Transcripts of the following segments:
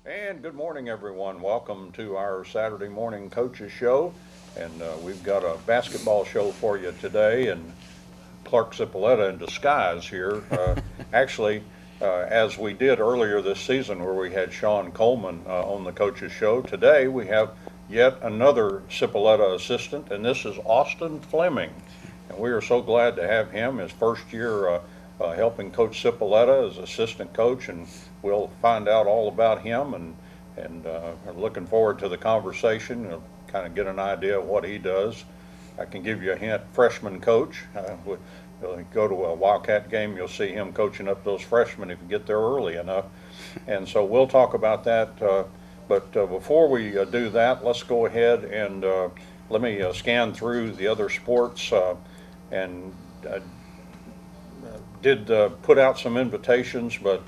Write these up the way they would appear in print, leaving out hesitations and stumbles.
And good morning, everyone. Welcome to our Saturday morning coaches show. And we've got a basketball show for you today. And Clark Zippoletta in disguise here. As we did earlier this season, where we had Sean Coleman on the coaches show, today we have yet another Zippoletta assistant, and this is Austin Fleming. And we are so glad to have him his first year helping Coach Zippoletta as assistant coach, and we'll find out all about him and looking forward to the conversation. Kind of get an idea of what he does. I can give you a hint: freshman coach. Go to a Wildcat game, you'll see him coaching up those freshmen if you get there early enough. And so we'll talk about that. But before we do that, let's go ahead and let me scan through the other sports and did put out some invitations, but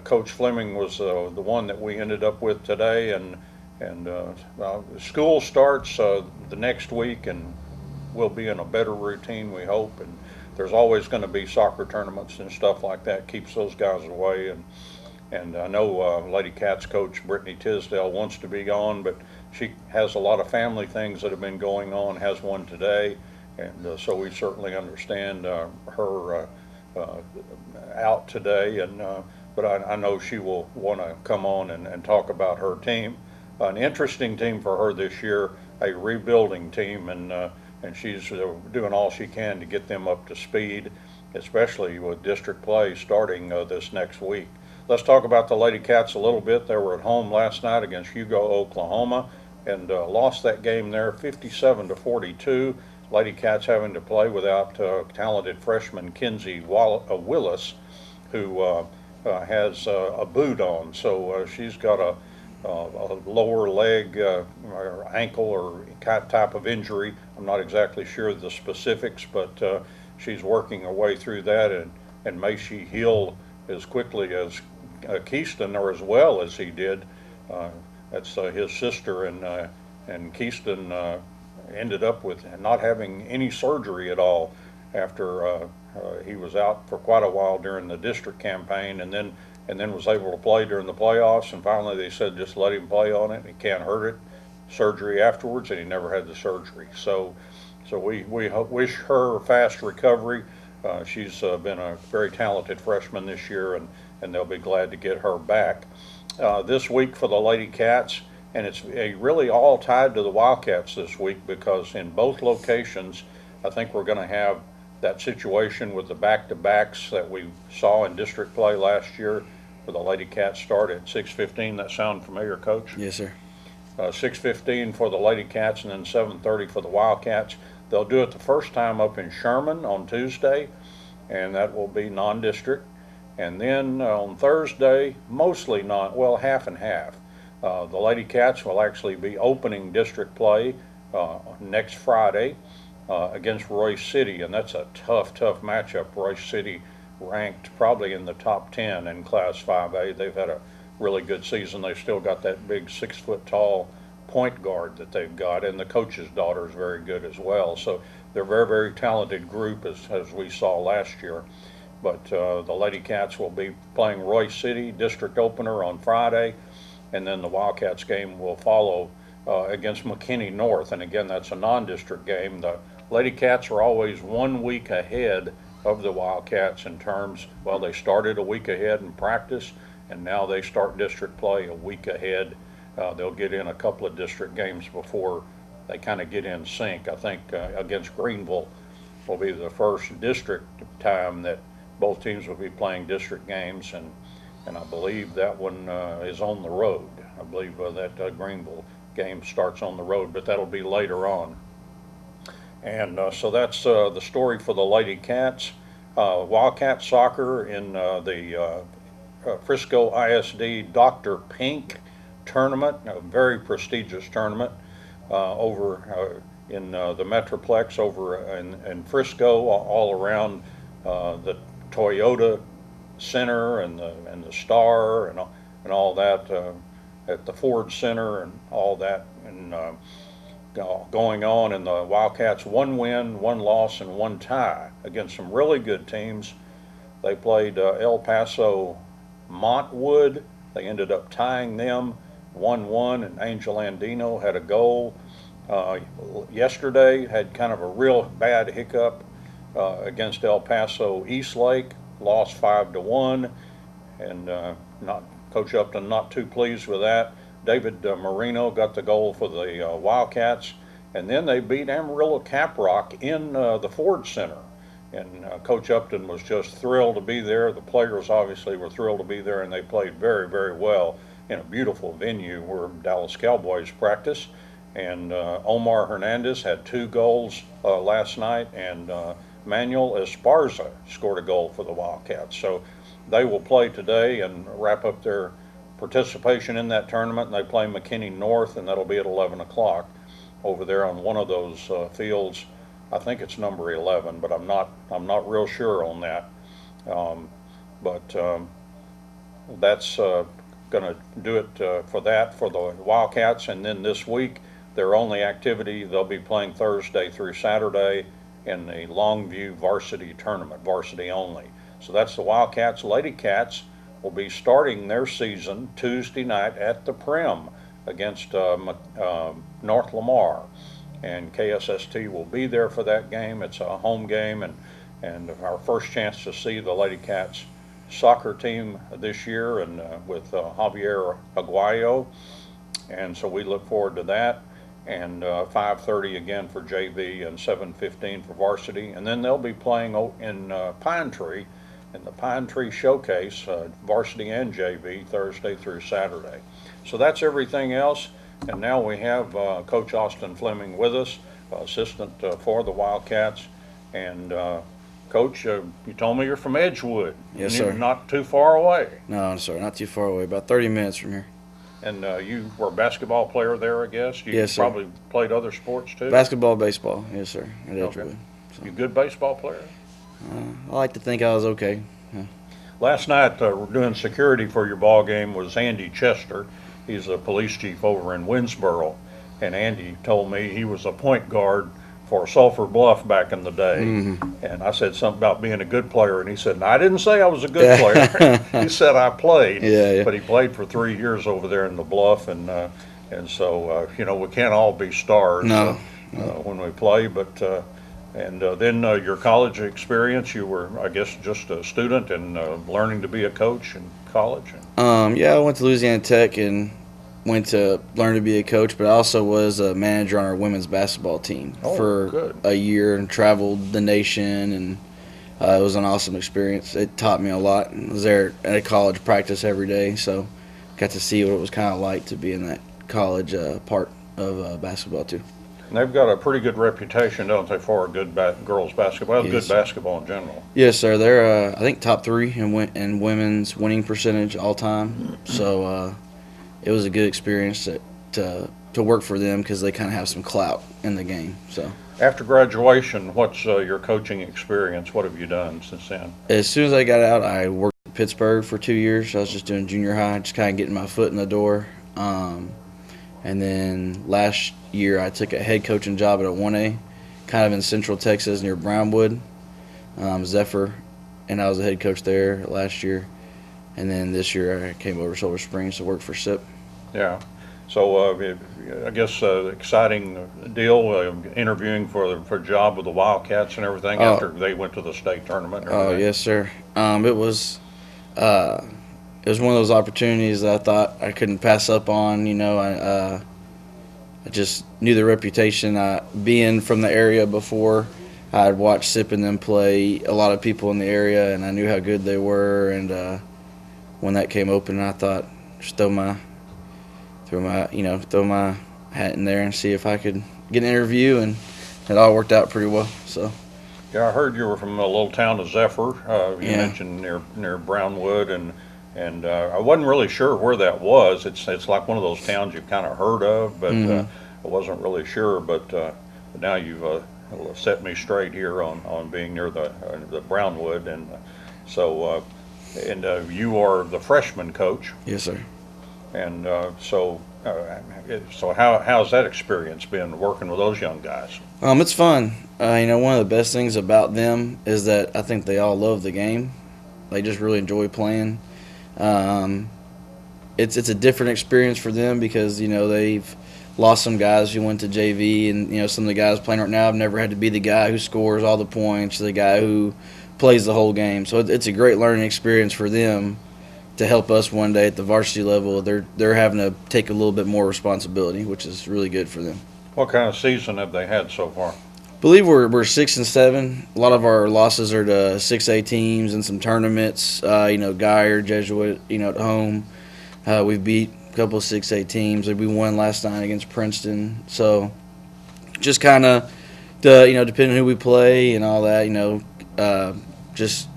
Coach Fleming was the one that we ended up with today, and school starts the next week, and we'll be in a better routine, we hope. And there's always going to be soccer tournaments and stuff like that, keeps those guys away. And I know Lady Cats coach Brittany Tisdale wants to be gone, but she has a lot of family things that have been going on, has one today. And so we certainly understand her out today, but I know she will want to come on and talk about her team. An interesting team for her this year, a rebuilding team, and she's doing all she can to get them up to speed, especially with district play starting this next week. Let's talk about the Lady Cats a little bit. They were at home last night against Hugo, Oklahoma, and lost that game there 57-42. Lady Cats having to play without talented freshman Kinsey Willis, who has a boot on. So she's got a lower leg or ankle or type of injury. I'm not exactly sure of the specifics, but she's working her way through that, and may she heal as quickly as Keyston, or as well as he did. That's his sister, and Keyston ended up with not having any surgery at all after he was out for quite a while during the district campaign, and then was able to play during the playoffs. And finally they said just let him play on it, he can't hurt it. Surgery afterwards, and he never had the surgery. So we wish her fast recovery. She's been a very talented freshman this year, and they'll be glad to get her back. This week for the Lady Cats, and it's really all tied to the Wildcats this week, because in both locations I think we're going to have that situation with the back-to-backs that we saw in district play last year, where the Lady Cats start at 6:15. That sound familiar, Coach? Yes, sir. 6:15 for the Lady Cats, and then 7:30 for the Wildcats. They'll do it the first time up in Sherman on Tuesday, and that will be non-district. And then on Thursday, mostly half and half. The Lady Cats will actually be opening district play next Friday against Royce City, and that's a tough matchup. Royce City ranked probably in the top 10 in Class 5A. They've had a really good season. They've still got that big 6-foot-tall point guard that they've got, and the coach's daughter is very good as well. So they're a very, very talented group, as we saw last year. But the Lady Cats will be playing Royce City, district opener on Friday, and then the Wildcats game will follow against McKinney North. And again, that's a non-district game. The Lady Cats are always 1 week ahead of the Wildcats in terms, well, they started a week ahead in practice, and now they start district play a week ahead. They'll get in a couple of district games before they kind of get in sync. I think against Greenville will be the first district time that both teams will be playing district games, and I believe that one is on the road. I believe that Greenville game starts on the road, but that'll be later on. And so that's the story for the Lady Cats. Wildcat soccer in the Frisco ISD Dr. Pink tournament, a very prestigious tournament over in the Metroplex over in Frisco, all around the Toyota Center and the Star and all that, at the Ford Center and all that, and going on. And the Wildcats 1 win, 1 loss, and 1 tie against some really good teams. They played El Paso Montwood They ended up tying them 1-1, and Angel Andino had a goal. Yesterday had kind of a real bad hiccup against El Paso Eastlake, lost 5-1, and not Coach Upton not too pleased with that. David Marino got the goal for the Wildcats, and then they beat Amarillo Caprock in the Ford Center. And Coach Upton was just thrilled to be there. The players obviously were thrilled to be there, and they played very, very well in a beautiful venue where Dallas Cowboys practice. And Omar Hernandez had 2 goals last night, and Manuel Esparza scored a goal for the Wildcats. So they will play today and wrap up their participation in that tournament, and they play McKinney North, and that'll be at 11 o'clock over there on one of those fields. I think it's number 11, but I'm not real sure on that. That's going to do it for the Wildcats. And then this week, their only activity, they'll be playing Thursday through Saturday in the Longview Varsity Tournament, varsity only. So that's the Wildcats. Lady Cats will be starting their season Tuesday night at the Prim against North Lamar. And KSST will be there for that game. It's a home game, and our first chance to see the Lady Cats soccer team this year, and with Javier Aguayo. And so we look forward to that. And 5:30 again for JV and 7:15 for varsity. And then they'll be playing in Pine Tree in the Pine Tree Showcase, varsity and JV, Thursday through Saturday. So that's everything else. And now we have Coach Austin Fleming with us, assistant for the Wildcats. And Coach, you told me you're from Edgewood. Yes, sir. Not too far away. No, sir, not too far away, about 30 minutes from here. And you were a basketball player there, I guess? Yes, sir. Probably played other sports too? Basketball, baseball, yes, sir, at Edgewood. Okay. So. You a good baseball player? I like to think I was okay. Yeah. Last night, doing security for your ball game was Andy Chester. He's a police chief over in Winsboro, and Andy told me he was a point guard for Sulphur Bluff back in the day. Mm-hmm. And I said something about being a good player, and he said, "No, I didn't say I was a good player." He said I played, but he played for 3 years over there in the Bluff, and so we can't all be stars when we play, but. Then your college experience, you were, I guess, just a student and learning to be a coach in college? Yeah, I went to Louisiana Tech and went to learn to be a coach, but I also was a manager on our women's basketball team for a year and traveled the nation, and it was an awesome experience. It taught me a lot. I was there at a college practice every day, so got to see what it was kind of like to be in that college part of basketball too. And they've got a pretty good reputation, don't they, for a good girls basketball, good basketball in general? Yes, sir. They're, I think, top 3 in women's winning percentage all time. So it was a good experience to work for them because they kind of have some clout in the game. So after graduation, what's your coaching experience? What have you done since then? As soon as I got out, I worked in Pittsburgh for 2 years. I was just doing junior high, just kind of getting my foot in the door. And then last year, I took a head coaching job at a 1A, kind of in Central Texas near Brownwood, Zephyr, and I was a head coach there last year. And then this year, I came over to Silver Springs to work for SIP. Yeah. So I guess exciting deal, interviewing for a job with the Wildcats and everything after they went to the state tournament. Oh, yes, sir. It was one of those opportunities that I thought I couldn't pass up on. I just knew the reputation. Being from the area before, I had watched SIP and them play a lot of people in the area, and I knew how good they were. And when that came open, I thought, just throw my hat in there and see if I could get an interview, and it all worked out pretty well. So. Yeah, I heard you were from a little town of Zephyr. You mentioned near Brownwood, and I wasn't really sure where that was. It's like one of those towns you've kind of heard of, but I wasn't really sure. But now you've set me straight here on being near the Brownwood, and so you are the freshman coach. Yes, sir. And so how's that experience been working with those young guys? It's fun. One of the best things about them is that I think they all love the game. They just really enjoy playing. it's a different experience for them because they've lost some guys who went to JV, and some of the guys playing right now have never had to be the guy who scores all the points, the guy who plays the whole game. So it's a great learning experience for them to help us one day at the varsity level. They're having to take a little bit more responsibility, which is really good for them. What kind of season have they had so far? I believe we're 6-7. A lot of our losses are to 6A teams and some tournaments. Geyer, Jesuit, at home. We've beat a couple of 6A teams. We won last night against Princeton. So just kind of, depending on who we play and all that, just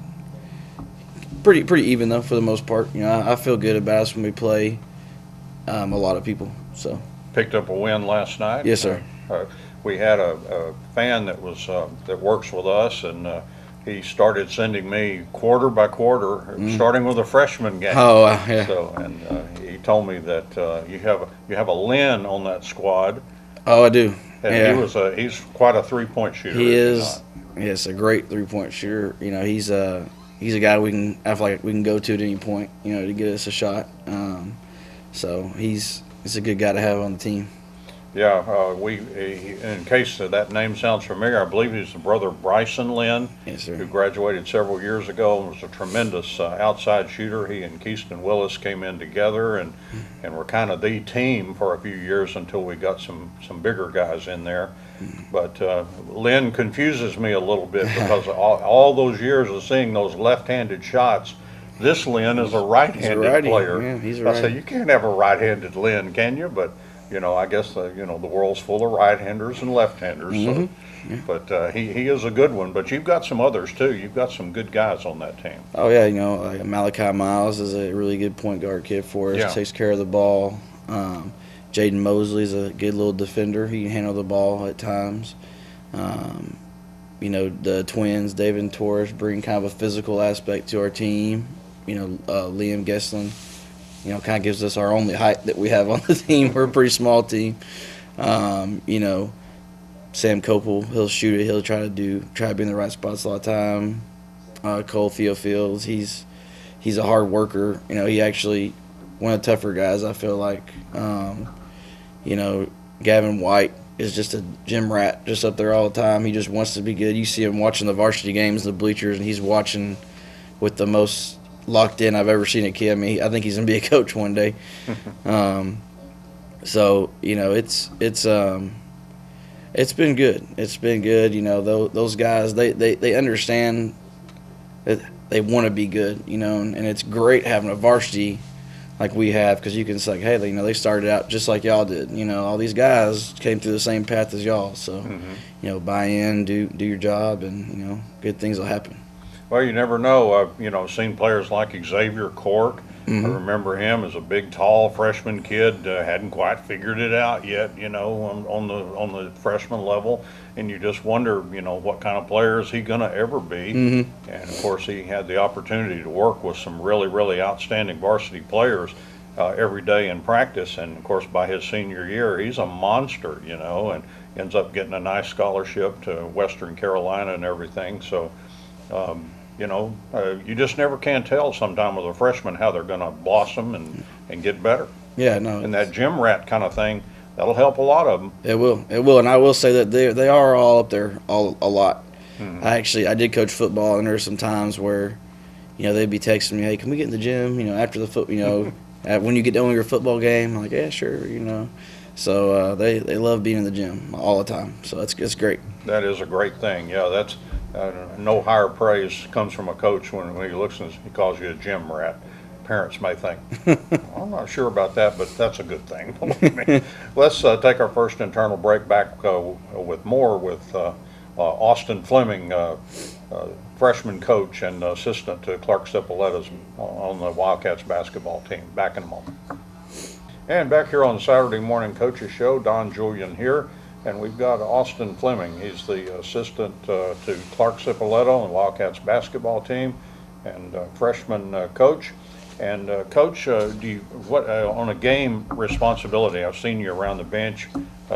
pretty even though for the most part. I feel good about us when we play a lot of people. So picked up a win last night. Yes, sir. We had a fan that works with us, and he started sending me quarter by quarter, starting with a freshman game. Oh, yeah. So, and he told me that you have a Lynn on that squad. Oh, I do. And yeah. he's quite a 3-point shooter. He is. Yes, a great 3-point shooter. He's a guy I feel like we can go to at any point, to get us a shot. So he's a good guy to have on the team. Yeah, in case that name sounds familiar, I believe he's the brother of Bryson Lynn, yes, sir, who graduated several years ago and was a tremendous outside shooter. He and Keyston Willis came in together and were kind of the team for a few years until we got some bigger guys in there. But Lynn confuses me a little bit because all those years of seeing those left-handed shots, this Lynn is a right-handed player. Yeah, he's I say, you can't have a right-handed Lynn, can you? But I guess the world's full of right-handers and left-handers. Mm-hmm. So, yeah. But he is a good one. But you've got some others too. You've got some good guys on that team. Oh yeah, like Malachi Miles is a really good point guard kid for us. Yeah. Takes care of the ball. Jaden Mosley's a good little defender. He can handle the ball at times. The twins, David and Torres, bring kind of a physical aspect to our team. Liam Gesslin, kind of gives us our only height that we have on the team. We're a pretty small team. Sam Copel, he'll shoot it. He'll try to be in the right spots a lot of time. Cole Theofields, he's a hard worker. He actually one of the tougher guys, I feel like. Gavin White is just a gym rat, just up there all the time. He just wants to be good. You see him watching the varsity games in the bleachers, and he's watching with the most locked in I've ever seen a kid. I mean, I think he's gonna be a coach one day. So it's been good. It's been good. Those guys they understand that they want to be good. And it's great having a varsity like we have, because you can say, hey, they started out just like y'all did. All these guys came through the same path as y'all. So buy in, do your job, and good things will happen. Well, you never know. I've seen players like Xavier Cork. I remember him as a big, tall freshman kid. Hadn't quite figured it out yet. On the freshman level, and you just wonder, what kind of player is he going to ever be? And of course, he had the opportunity to work with some really, really outstanding varsity players every day in practice. And of course, by his senior year, he's a monster. And ends up getting a nice scholarship to Western Carolina and everything. So. You just never can tell sometime with a freshman how they're going to blossom and get better. Yeah, no. And that gym rat kind of thing, that'll help a lot of them. It will, and I will say that they are all up there a lot. I did coach football, and there's some times where, they'd be texting me, hey, can we get in the gym? After the when you get done with your football game, I'm like, yeah, sure. So they love being in the gym all the time. So it's great. That is a great thing. Yeah, that's. No higher praise comes from a coach when he looks and he calls you a gym rat. Parents may think, I'm not sure about that, but that's a good thing. Let's take our first internal break. Back with more with Austin Fleming, freshman coach and assistant to Clark Cipolleta's on the Wildcats basketball team. Back in a moment. And back here on the Saturday Morning Coaches Show, Don Julian here. And we've got Austin Fleming. He's the assistant to Clark Cipolleta on the Wildcats basketball team, and freshman coach. And coach, on a game responsibility? I've seen you around the bench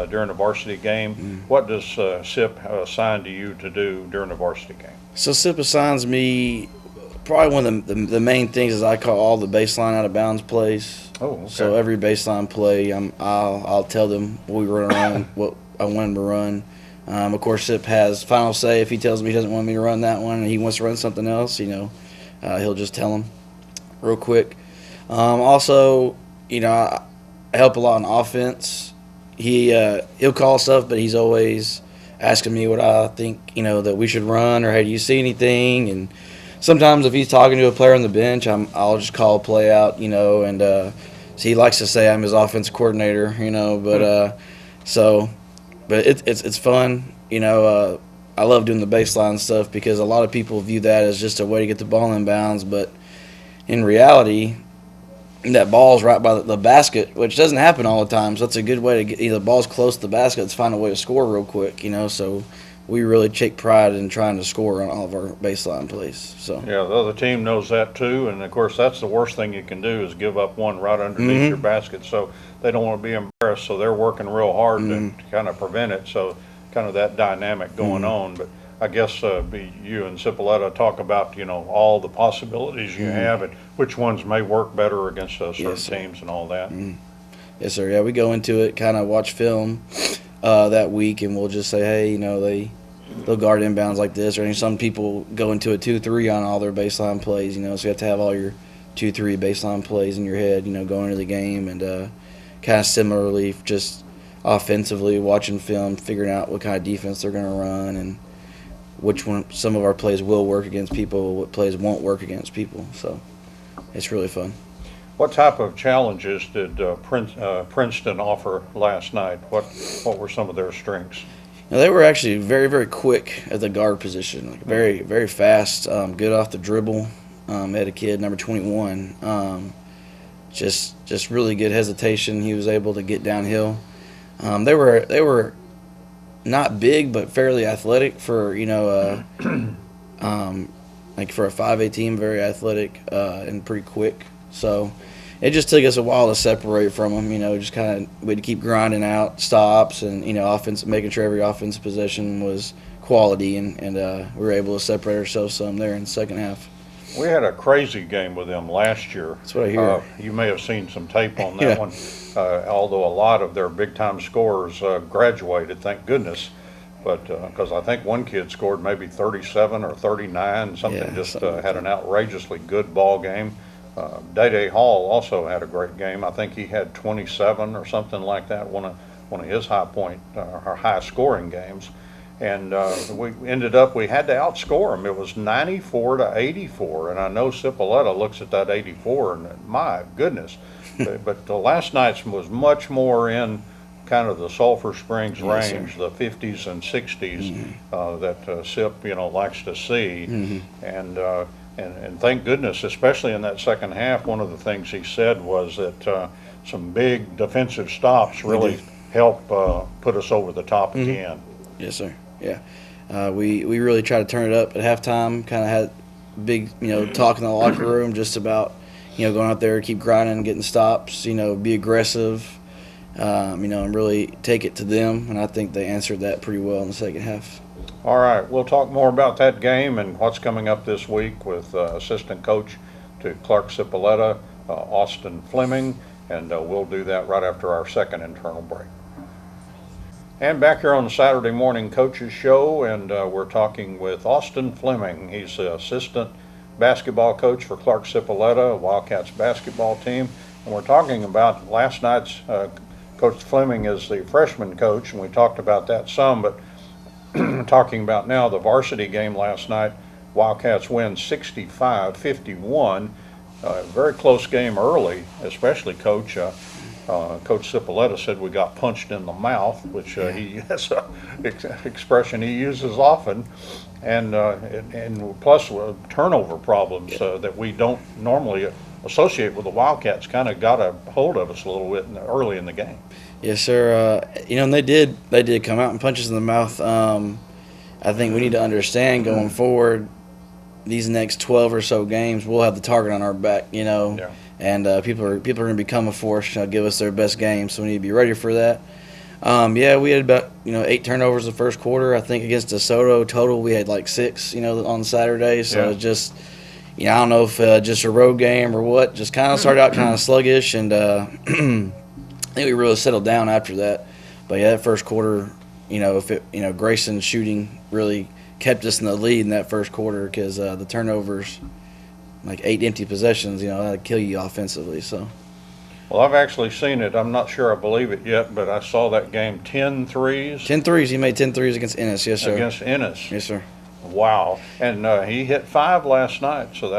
during the varsity game. What does SIP assign to you to do during the varsity game? So SIP assigns me probably one of the main things is I call all the baseline out of bounds plays. Oh, okay. So every baseline play, I'll tell them what we were going to run, what I want them to run. Of course, Sip has final say. If he tells me he doesn't want me to run that one and he wants to run something else, he'll just tell him real quick. Also, I help a lot on offense. He'll call stuff, but he's always asking me what I think, that we should run, or hey, do you see anything? And sometimes if he's talking to a player on the bench, I'll just call a play out, and so he likes to say I'm his offensive coordinator, but it's fun, I love doing the baseline stuff because a lot of people view that as just a way to get the ball in bounds, but in reality, that ball's right by the basket, which doesn't happen all the time. So that's a good way to get the ball's close to the basket. Let's find a way to score real quick, So we really take pride in trying to score on all of our baseline plays. So yeah, the other team knows that too, and of course that's the worst thing you can do is give up one right underneath your basket. So they don't want to be embarrassed. So they're working real hard to kind of prevent it. So kind of that dynamic going on. But I guess you and Cipolletta talk about all the possibilities you have and which ones may work better against certain teams and all that. Yes, sir. Yeah, we go into it, kind of watch film that week, and we'll just say, hey, they'll guard inbounds like this. Or some people go into a 2-3 on all their baseline plays. So you have to have all your 2-3 baseline plays in your head, going into the game, and kind of similarly, just offensively watching film, figuring out what kind of defense they're going to run, and which one some of our plays will work against people, what plays won't work against people. So it's really fun. What type of challenges did Princeton offer last night? What were some of their strengths? They were actually very, very quick at the guard position, very, very fast, good off the dribble. Had a kid, number 21, just really good hesitation. He was able to get downhill. They were not big, but fairly athletic for for a 5A team, very athletic and pretty quick. So it just took us a while to separate from them. Just kind of we had to keep grinding out stops and offense, making sure every offensive possession was quality, and we were able to separate ourselves some there in the second half. We had a crazy game with them last year. That's what I hear. You may have seen some tape on that one, although a lot of their big-time scorers graduated, thank goodness. But because I think one kid scored maybe 37 or 39, had an outrageously good ball game. Day Hall also had a great game. I think he had 27 or something like that, one of his high scoring games. And we had to outscore them. It was 94-84, and I know Cipolletta looks at that 84 and my goodness. but the last night's was much more in kind of the Sulphur Springs range, the 50s and 60s that Sip likes to see. And thank goodness, especially in that second half, one of the things he said was that some big defensive stops really help put us over the top at the end. Yes, sir. Yeah. We really tried to turn it up at halftime, kind of had big, talk in the locker room just about, going out there, keep grinding, getting stops, be aggressive, and really take it to them. And I think they answered that pretty well in the second half. All right, we'll talk more about that game and what's coming up this week with assistant coach to Clark Cipolletta, Austin Fleming, and we'll do that right after our second internal break. And back here on the Saturday Morning Coaches Show, and we're talking with Austin Fleming. He's the assistant basketball coach for Clark Cipolletta, Wildcats basketball team, and we're talking about last night's Coach Fleming is the freshman coach, and we talked about that some, but talking about now the varsity game last night, Wildcats win 65-51. Very close game early, especially Coach Cipolletta said we got punched in the mouth, which that's an expression he uses often, and plus turnover problems that we don't normally associate with the Wildcats kind of got a hold of us a little bit early in the game. Yes, sir. And they did come out and punch us in the mouth. I think we need to understand going forward, these next 12 or so games, we'll have the target on our back, and people are going to become a force, give us their best game, so we need to be ready for that. We had about 8 turnovers the first quarter. I think against DeSoto total we had like 6, on Saturday. So it's just I don't know if just a road game or what. Just kind of started out kind of sluggish, and I think we really settled down after that. But yeah, that first quarter, Grayson's shooting really kept us in the lead in that first quarter because the turnovers, like 8 empty possessions, that'd kill you offensively. So. Well, I've actually seen it. I'm not sure I believe it yet, but I saw that game 10 threes. 10 threes. He made 10 threes against Ennis, yes, sir. Against Ennis. Yes, sir. Wow. And he hit 5 last night, so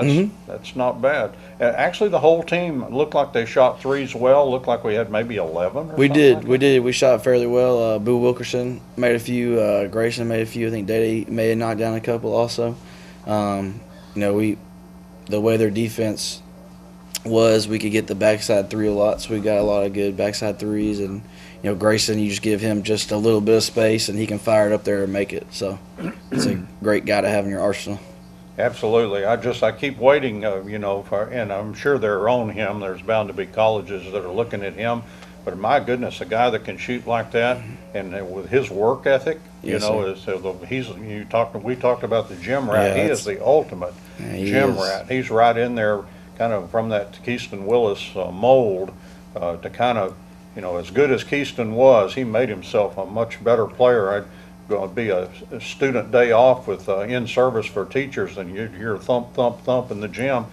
that's not bad. Actually, the whole team looked like they shot threes well. Looked like we had maybe 11 or We did. like we did. We shot fairly well. Boo Wilkerson made a few. Grayson made a few. I think Dede may have knocked down a couple also. The way their defense was, we could get the backside three a lot, so we got a lot of good backside threes. And Grayson, you just give him just a little bit of space, and he can fire it up there and make it. So it's a great guy to have in your arsenal. Absolutely. I keep waiting, and I'm sure they're on him. There's bound to be colleges that are looking at him. But my goodness, a guy that can shoot like that, and with his work ethic, yes, we talked about the gym rat. Yeah, he is the ultimate gym rat. He's right in there, kind of from that Keyston Willis mold, to kind of, as good as Keyston was, he made himself a much better player. I'd going to be a student day off with in service for teachers, and you'd hear thump, thump, thump in the gym,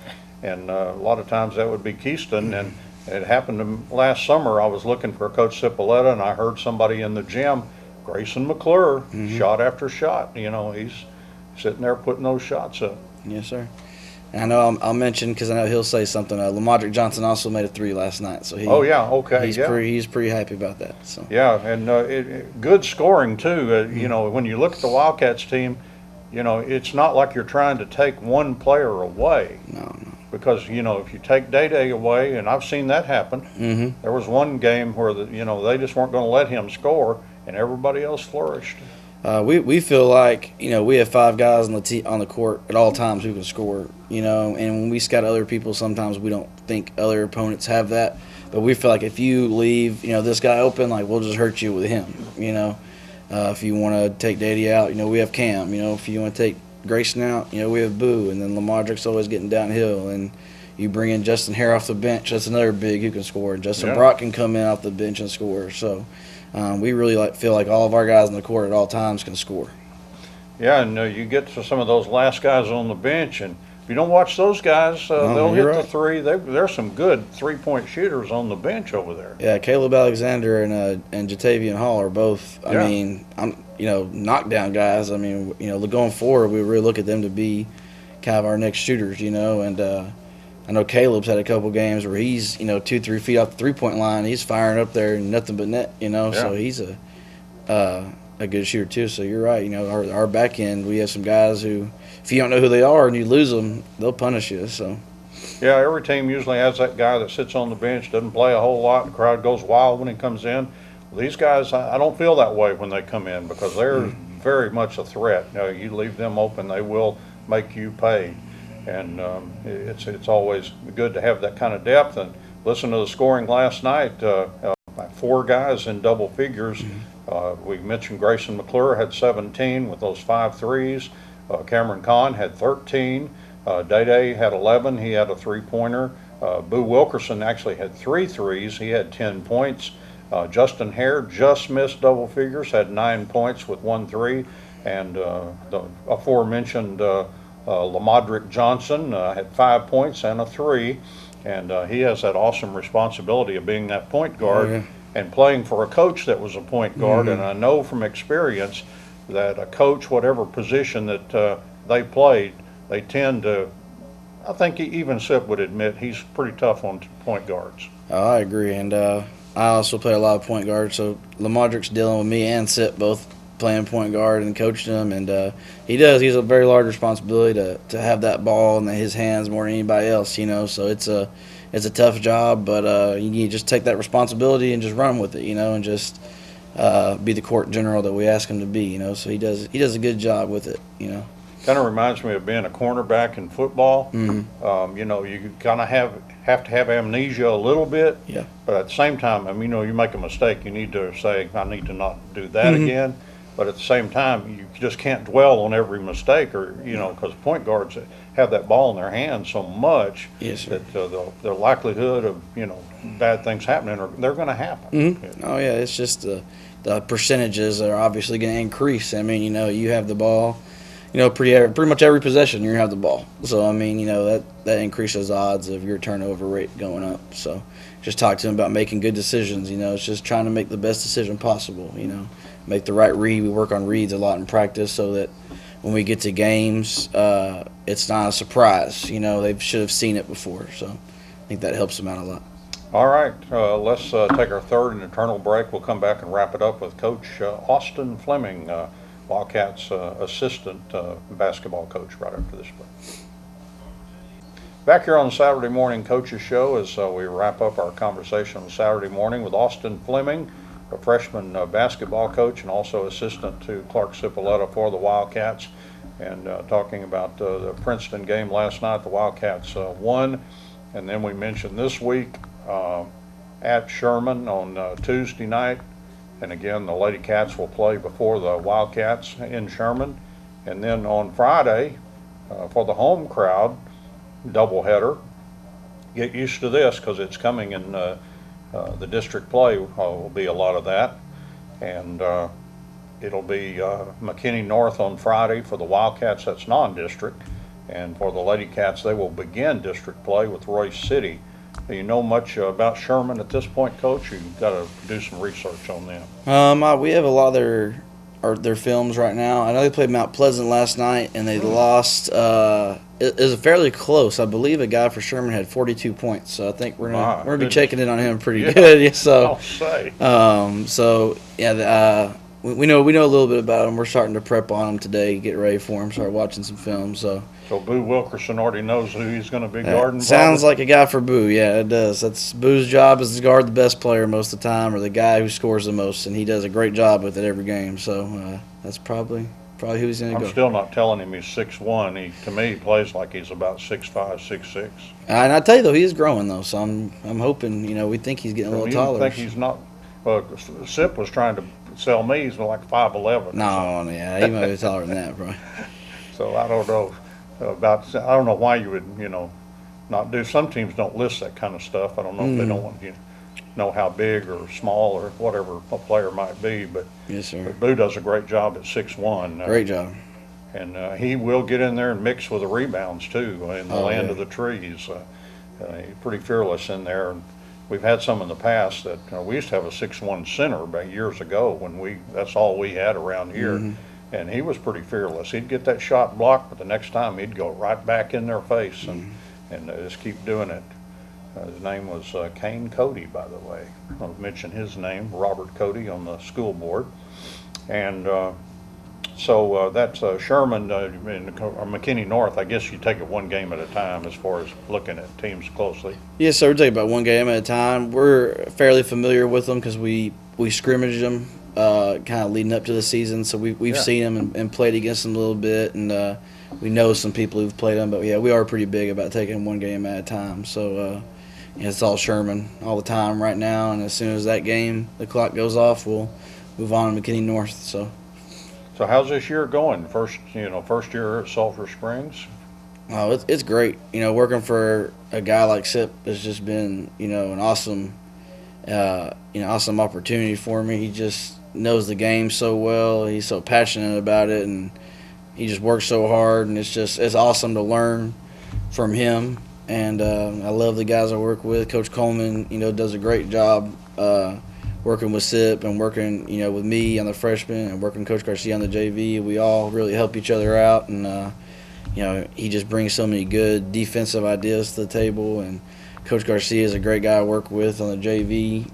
and a lot of times that would be Keyston. And it happened last summer. I was looking for Coach Cipoletta, and I heard somebody in the gym, Grayson McClure, shot after shot. He's sitting there putting those shots up. Yes, sir. And I know I'll mention, because I know he'll say something. Lamodrick Johnson also made a 3 last night, so he's pretty happy about that. So yeah, and good scoring too. When you look at the Wildcats team, it's not like you're trying to take one player away. No. Because if you take Day away, and I've seen that happen. There was one game where they just weren't going to let him score, and everybody else flourished. We feel like we have 5 guys on the court at all times who can score. And when we scout other people, sometimes we don't think other opponents have that. But we feel like if you leave this guy open, like, we'll just hurt you with him. If you want to take Dady out, we have Cam. If you want to take Grayson out, we have Boo, and then Lamodrick's always getting downhill, and you bring in Justin Hare off the bench. That's another big who can score. And Justin Brock can come in off the bench and score. So we really feel like all of our guys on the court at all times can score. Yeah, and you get to some of those last guys on the bench, and if you don't watch those guys, they'll hit the three. There's some good three-point shooters on the bench over there. Yeah, Caleb Alexander and Jatavian Hall are both. Knockdown guys. Going forward, we really look at them to be kind of our next shooters. And I know Caleb's had a couple games where he's 2-3 feet off the 3-point line. He's firing up there and nothing but net. So he's a good shooter too. So you're right. Our back end, we have some guys who, if you don't know who they are and you lose them, they'll punish you. So. Yeah, every team usually has that guy that sits on the bench, doesn't play a whole lot. The crowd goes wild when he comes in. Well, these guys, I don't feel that way when they come in, because they're very much a threat. You leave them open, they will make you pay. And it's always good to have that kind of depth. And listen to the scoring last night. 4 guys in double figures. We mentioned Grayson McClure had 17 with those 5 threes. Cameron Kahn had 13. Day had 11. He had a 3-pointer. Boo Wilkerson actually had 3 threes. He had 10 points. Justin Hare just missed double figures, had 9 points with 1 3. And the aforementioned Lamodrick Johnson had 5 points and a 3. And he has that awesome responsibility of being that point guard and playing for a coach that was a point guard. And I know from experience that a coach, whatever position that they played, they tend to, I think even Sip would admit, he's pretty tough on point guards. I agree. And I also play a lot of point guard, so Lamodrick's dealing with me and Sip both playing point guard and coaching him, and he's a very large responsibility to have that ball in his hands more than anybody else, so it's a tough job, but you just take that responsibility and just run with it, and just be the court general that we ask him to be, so he does a good job with it. Kind of reminds me of being a cornerback in football. You kind of have to have amnesia a little bit, but at the same time, you make a mistake, you need to say, I need to not do that again. but at the same time, you just can't dwell on every mistake, or because point guards have that ball in their hands so much that the likelihood of bad things happening they're going to happen. Mm-hmm. Oh yeah, it's just the percentages are obviously going to increase. I mean, you have the ball, pretty much every possession you have the ball. So I mean, that increases the odds of your turnover rate going up. So just talk to them about making good decisions. It's just trying to make the best decision possible. Make the right read. We work on reads a lot in practice so that when we get to games, it's not a surprise. They should have seen it before. So I think that helps them out a lot. All right, let's take our third and eternal break. We'll come back and wrap it up with Coach Austin Fleming, Wildcats assistant basketball coach, right after this break. Back here on the Saturday Morning Coaches Show as we wrap up our conversation on Saturday morning with Austin Fleming, a freshman basketball coach and also assistant to Clark Cipolletta for the Wildcats, and talking about the Princeton game last night. The Wildcats won, and then we mentioned this week at Sherman on Tuesday night, and again the Lady Cats will play before the Wildcats in Sherman, and then on Friday for the home crowd doubleheader. Get used to this because it's coming in the district play. Will be a lot of that, and it'll be McKinney North on Friday for the Wildcats. That's non-district, and for the Lady Cats they will begin district play with Royce City. Do you know much about Sherman at this point, Coach? You've got to do some research on them. We have a lot of their films right now. I know they played Mount Pleasant last night, and they lost. It was fairly close. I believe a guy for Sherman had 42 points, so I think we're gonna be checking in on him pretty good. So, I'll say. We know a little bit about him. We're starting to prep on him today, get ready for him, start watching some film. So Boo Wilkerson already knows who he's going to be guarding. Sounds like a guy for Boo. Yeah, it does. That's Boo's job is to guard the best player most of the time, or the guy who scores the most, and he does a great job with it every game. So that's probably who he's going to go. I'm still not telling him he's 6'1". To me, he plays like he's about 6'5", 6'6". And I tell you though, he is growing though. So I'm hoping. We think he's getting a little taller. I think he's not. Sip was trying to sell me. He's like 5'11". No, yeah, he might be taller than that, bro. So I don't know I don't know why you would, not do. Some teams don't list that kind of stuff. I don't know if they don't want you to know how big or small or whatever a player might be. But yes, sir. But Boo does a great job at 6'1". Great job. And he will get in there and mix with the rebounds too in the land of the trees. He's pretty fearless in there. And we've had some in the past that we used to have a 6'1" center back years ago when that's all we had around here. Mm-hmm. And he was pretty fearless. He'd get that shot blocked, but the next time he'd go right back in their face and just keep doing it. His name was Kane Cody, by the way. I'll mention his name, Robert Cody, on the school board. And so that's Sherman and McKinney North. I guess you take it one game at a time as far as looking at teams closely. Yes, sir. We take about one game at a time. We're fairly familiar with them because we scrimmaged them kind of leading up to the season. So we've seen them and played against them a little bit, and we know some people who've played them. But, yeah, we are pretty big about taking one game at a time. So it's all Sherman all the time right now, and as soon as that game, the clock goes off, we'll move on to McKinney North. So how's this year going? First year at Sulphur Springs? Oh, it's great. Working for a guy like Sip has just been, an awesome, awesome opportunity for me. He just knows the game so well. He's so passionate about it, and he just works so hard. And it's awesome to learn from him. And I love the guys I work with. Coach Coleman, does a great job working with SIP and working, with me on the freshman and working with Coach Garcia on the JV. We all really help each other out, and he just brings so many good defensive ideas to the table. And Coach Garcia is a great guy I work with on the JV.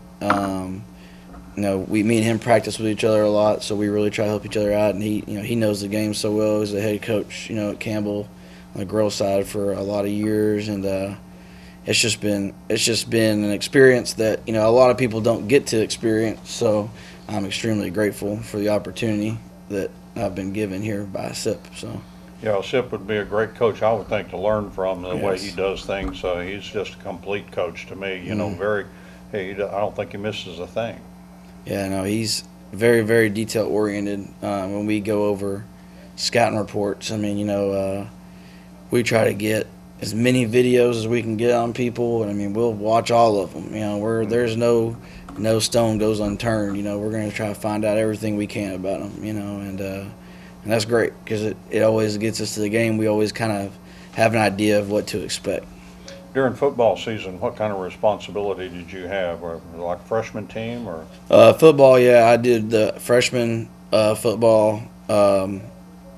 Me and him practice with each other a lot, so we really try to help each other out. And he knows the game so well. He's a head coach, at Campbell on the girls' side for a lot of years, and it's just been an experience that a lot of people don't get to experience. So I'm extremely grateful for the opportunity that I've been given here by SIP. So. Yeah, Sip would be a great coach, I would think, to learn from the way he does things. He's just a complete coach to me. I don't think he misses a thing. Yeah, no, he's very, very detail oriented when we go over scouting reports. I mean, we try to get as many videos as we can get on people. I mean, we'll watch all of them. There's no stone goes unturned. We're going to try to find out everything we can about them. And that's great because it always gets us to the game. We always kind of have an idea of what to expect. During football season, what kind of responsibility did you have? Or like freshman team or? Football, yeah, I did the freshman football. I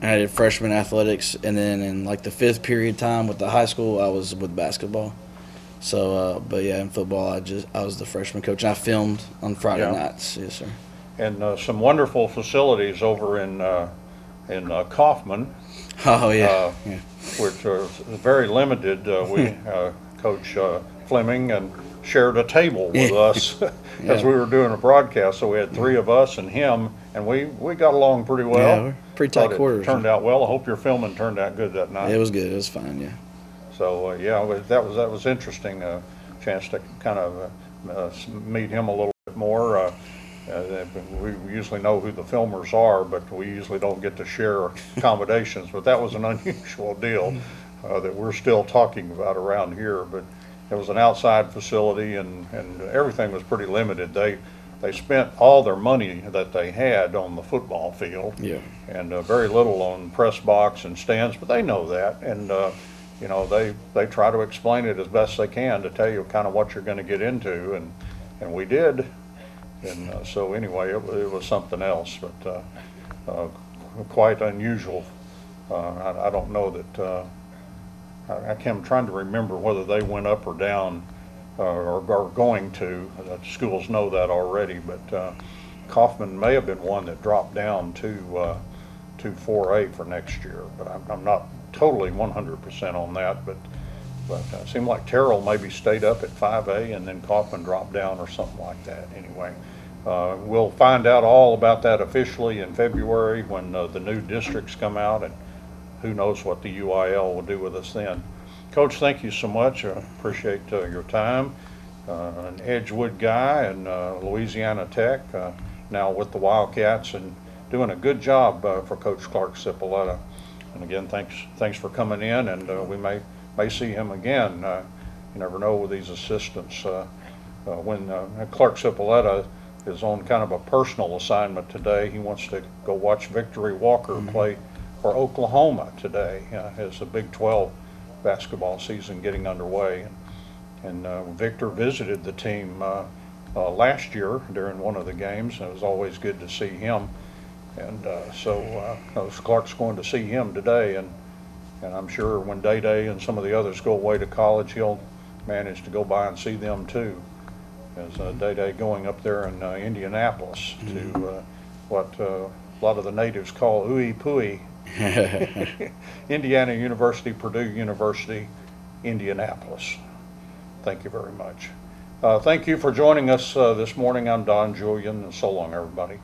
did freshman athletics, and then in like the 5th period time with the high school, I was with basketball. So, but yeah, in football, I was the freshman coach. And I filmed on Friday nights. Yes, sir. And some wonderful facilities over in Kaufman. Oh yeah. Which are very limited. We Coach Fleming and shared a table with us as we were doing a broadcast. So we had 3 of us and him, and we got along pretty well. Yeah, we're pretty tight quarters. It turned out well. I hope your filming turned out good that night. It was good. It was fine. Yeah. So that was interesting. Chance to kind of meet him a little bit more. We usually know who the filmers are, but we usually don't get to share accommodations. But that was an unusual deal that we're still talking about around here. But it was an outside facility, and everything was pretty limited. They spent all their money that they had on the football field, and very little on press box and stands. But they know that, and they try to explain it as best they can to tell you kind of what you're going to get into, and we did. And so anyway, it was something else, but quite unusual. I don't know that I'm trying to remember whether they went up or down or are going to. Schools know that already, but Kaufman may have been one that dropped down to 4A for next year, but I'm not totally 100% on that. But it seemed like Terrell maybe stayed up at 5A and then Kaufman dropped down or something like that. Anyway, we'll find out all about that officially in February when the new districts come out, and who knows what the UIL will do with us then. Coach, thank you so much. I appreciate your time. An Edgewood guy and Louisiana Tech, now with the Wildcats, and doing a good job for Coach Clark Cipolletta. And again, thanks for coming in, and we may see him again. You never know with these assistants. When Clark Cipolletta is on kind of a personal assignment today, he wants to go watch Victory Walker play for Oklahoma today as the Big 12 basketball season getting underway. And Victor visited the team last year during one of the games, and it was always good to see him. And so Clark's going to see him today, and I'm sure when Day and some of the others go away to college, he'll manage to go by and see them too. As Day going up there in Indianapolis to what a lot of the natives call Ooey Pooey. Indiana University, Purdue University, Indianapolis. Thank you very much. Thank you for joining us this morning. I'm Don Julian, and so long, everybody.